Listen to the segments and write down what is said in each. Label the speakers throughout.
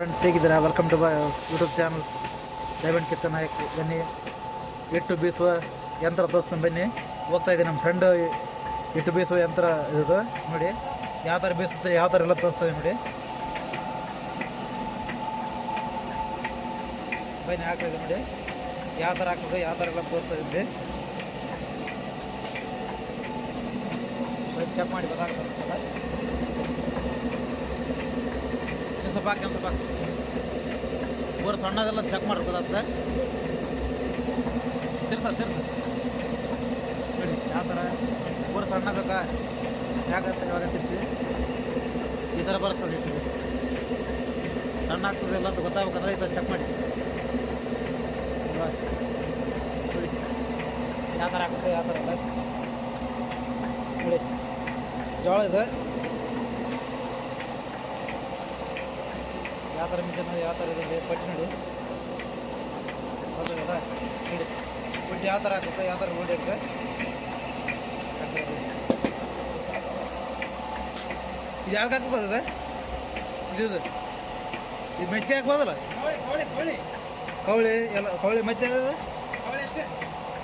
Speaker 1: Friends ಹೇಗಿದ್ದೀರಾ? Welcome to YouTube channel Diamond Kitchen Nayak. ಬನ್ನಿ, ಹಿಟ್ಟು ಬೀಸುವ ಯಂತ್ರ ತೋರಿಸ್ತೀನಿ ಬನ್ನಿ. ಹೋಗ್ತಾ ಇದ್ದೀನಿ ನಮ್ಮ ಫ್ರೆಂಡು ಹಿಟ್ಟು ಬೀಸುವ ಯಂತ್ರ ಇದು ನೋಡಿ ಯಾವ ಥರ ಬೀಸುತ್ತೆ, ಯಾವ ಥರ ಎಲ್ಲ ತೋರಿಸ್ತಾ ನೋಡಿ. ಬನ್ನಿ, ಹಾಕ್ತಾಯಿದೆ ನೋಡಿ ಯಾವ ಥರ ಹಾಕ್ತದೆ, ಯಾವ ಥರ ಎಲ್ಲ ತೋರಿಸ್ತಾ ಇದ್ದೆ. ಬನ್ನಿ, ಚೆಕ್ ಮಾಡಿ ಗೊತ್ತಾಗ್ತದೆ. ಸ್ವಲ್ಪ ಹಾಕಿ ಸ್ವಲ್ಪ ಹಾಕಿ ಊರು ಸಣ್ಣದೆಲ್ಲ ಚೆಕ್ ಮಾಡ್ಬೋದಾಗ್ತದೆ. ತಿರ್ಸ ನೋಡಿ ಯಾವ ಥರ ಊರು ಸಣ್ಣ ಬೇಕಾ ಯಾಕಂತ ಇವಾಗ ತಿರ್ಸಿ ಈ ಥರ ಬರ್ತದೆ. ಇಟ್ಟಿಗೆ ಸಣ್ಣ ಆಗ್ತದೆ ಇಲ್ಲ ಅಂತ ಗೊತ್ತಾಗ್ಬೇಕಂದ್ರೆ ಈ ಥರ ಚೆಕ್ ಮಾಡಿ ನೋಡಿ ಯಾವ ಥರ ಆಗ್ತದೆ, ಯಾವ ಥರ ಎಲ್ಲ ನೋಡಿ. ಜೋಳ ಇದೆ ಯಾವ ಥರ ಮಿಷನ್ ಯಾವ ಥರ ಇದೆ ಪಟ್ಟಿ ನೋಡಿ. ಹೌದಲ್ಲ ನೋಡಿ ಪಟ್ಟಿ ಯಾವ ಥರ ಹಾಕುತ್ತೆ, ಯಾವ ಥರ ಓಡಿ ಇರುತ್ತೆ. ಇದು ಯಾವ್ದು ಹಾಕ್ಬೋದಿದೆ? ಇದು ಮೆಚ್ಚಿಗೆ ಹಾಕ್ಬೋದಲ್ಲ, ಕವಳಿ ಎಲ್ಲ ಕವಳಿ ಮತ್ತೆ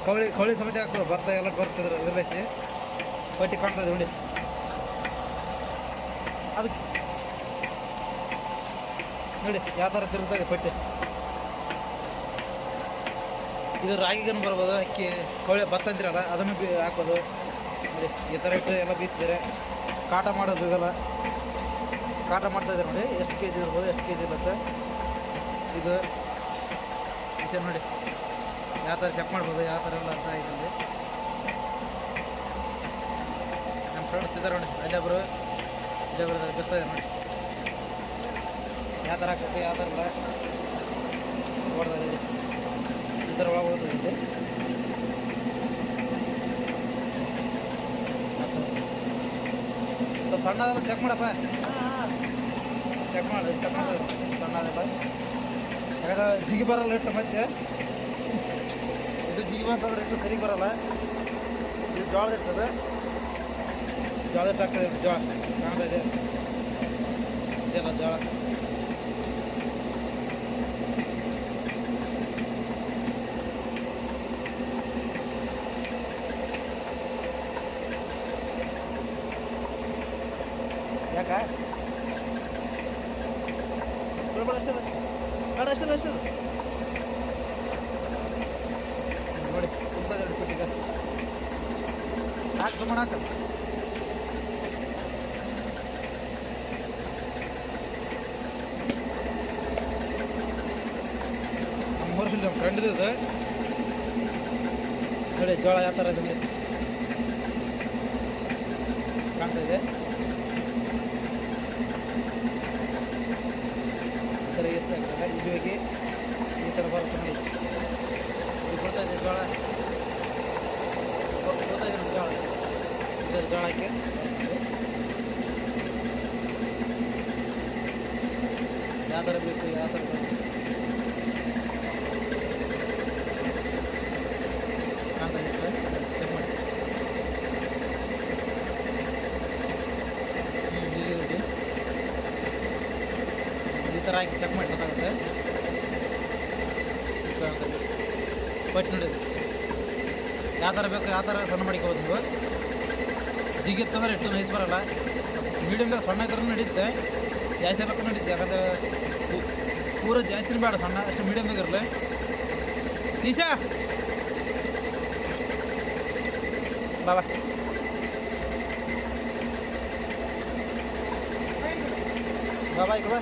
Speaker 1: ಕವಳಿ ಸಮೇತ ಹಾಕ್ಬೋದು. ಭತ್ತ ಎಲ್ಲ ಬರ್ತಿದ್ರು ಇದ್ರಲ್ಲಿಸಿ ಪಟ್ಟಿ ಕಾಣ್ತದೆ ನೋಡಿ. ಅದಕ್ಕೆ ನೋಡಿ ಯಾವ ಥರ ತಿರುಗ್ತದೆ ಪಟ್ಟಿ. ಇದು ರಾಗಿಗನ್ನು ಬರ್ಬೋದು, ಅಕ್ಕಿ ಕವಳೆ ಭತ್ತ ಅಂತಿರಲ್ಲ ಅದನ್ನು ಹಾಕೋದು ನೋಡಿ. ಈ ಥರ ಇಟ್ಟು ಎಲ್ಲ ಬೀಸಿದ್ದಾರೆ. ಕಾಟ ಮಾಡೋದು ಇದೆಲ್ಲ ಕಾಟ ಮಾಡ್ತಾಯಿದ್ದಾರೆ ನೋಡಿ. ಎಷ್ಟು ಕೆ ಜಿ ಇರ್ಬೋದು, ಎಷ್ಟು ಕೆ ಜಿ ಇರುತ್ತೆ ಇದು ಮಿಷನ್ ನೋಡಿ. ಯಾವ ಥರ ಚೆಕ್ ಮಾಡ್ಬೋದು, ಯಾವ ಥರ ಎಲ್ಲ ಅರ್ಥ ಆಗಿದೆ. ನಮ್ಮ ಫ್ರೆಂಡ್ಸ್ ಇದ್ದಾರೆ ನೋಡಿ, ಅಲ್ಲೊಬ್ಬರು ಬಿಸ್ತಾ ಇದೆ ನೋಡಿ. ಯಾವ ಥರ ಹಾಕುತ್ತೆ, ಯಾವ ಥರ ಇಲ್ಲ ನೋಡ್ದೆ ಈ ಥರ ಒಳಗೆ ಹೋಗ್ತದೆ. ಇಲ್ಲಿ ಸ್ವಲ್ಪ ಸಣ್ಣದೆಲ್ಲ ಚೆಕ್ ಮಾಡಪ್ಪ, ಚೆಕ್ ಮಾಡಿ ಸಣ್ಣದೆಲ್ಲ. ಯಾಕಂದ್ರೆ ಜಿಗಿ ಬರಲ್ಲ ಇಟ್ಟು ಮತ್ತೆ ಇದು ಜಿಗಿ ಬಂತಂದ್ರೆ ಇಟ್ಟು ಸರಿಗೆ ಬರಲ್ಲ. ಇದು ಜೋಳದ ಇರ್ತದೆ, ಜೋಳದ ಇಟ್ಟು ಹಾಕ್ತದೆ. ಜೋಳ ಕಾಣ್ತಾ ಇದೆ ಇದೆಲ್ಲ ಜೋಳ. ಯಾಕ ಅಷ್ಟು ನೋಡಿ ಕುಂತದೆ ನೋಡಿ ಕುಟ್ಟಿಗೆ ಹಾಕಿ ಸುಮ್ಮನೆ ಹಾಕ. ನಮ್ಮ ಫ್ರೆಂಡ್ ಇದು ನೋಡಿ ಜೋಳ ಯಾವ ಥರ ಇದೆ ಕಾಣ್ತಾ ಇದೆ. ಈ ಥರ ಎಷ್ಟು ಆಗ್ತದೆ ಇದು ಹೋಗಿ ಈ ಥರ ಬರುತ್ತೆ ನೋಡಿ. ಇದು ಕೊಡ್ತಾ ಇದೆ ಜೋಳ, ಕೊಡ್ತಾ ಇದೆ ಜೋಳ. ಇದರ ಜೋಳ ಹಾಕಿ ಯಾವ ಥರ ಬೇಕು, ಯಾವ ಥರ ಕಾಣ್ತಾ ಇದೆ ಚೆಕ್ ಮಾಡಿ. ಈ ಥರ ಹಾಕಿ ಚೆಕ್ ಮಾಡಿ ಗೊತ್ತಾಗುತ್ತೆ. ಬಟ್ ನೋಡಿ ಯಾವ ಥರ ಬೇಕು, ಯಾವ ಥರ ಸಣ್ಣ ಮಾಡಿಕೊಬೋದು ನೀವು. ಜಿಗಿತ್ತಂದ್ರೆ ಎಷ್ಟು ನೈಸ್ ಬರೋಲ್ಲ. ಮೀಡಿಯಮ್ ಬೇಕು, ಸಣ್ಣ ಇದ್ರೂ ನಡೀತೆ, ಜಾಸ್ತಿ ಬೇಕು ನಡೀತೆ. ಯಾಕಂದರೆ ಪೂರ ಜಾಸ್ತಿನೂ ಬೇಡ, ಸಣ್ಣ ಅಷ್ಟು ಮೀಡಿಯಮ್ ಬೇಕಿರಲಿ. ಈಶಾ ಬಾಬಾ ಬಾಬಾ ಈಗ ಬಾ.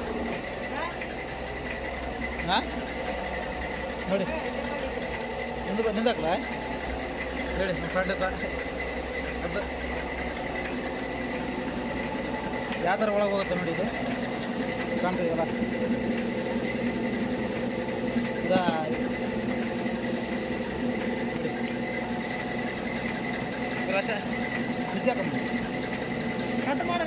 Speaker 1: ಹಾಂ ನೋಡಿ ನಿಂದಾಕಲ್ಲ ಹೇಳಿ ನಿಮ್ಮ ಫ್ರೆಂಡ್ ಇದ್ದ ಅದು ಯಾವ ಥರ ಒಳಗೆ ಹೋಗುತ್ತೆ ನೋಡಿ. ಇದು ಕಾಣ್ತಿದೆಯಲ್ಲ ಇದಾ ಫ್ರಿಜ್ ಹಾಕಮ್ಮ ಕಟ್ ಮಾಡಿ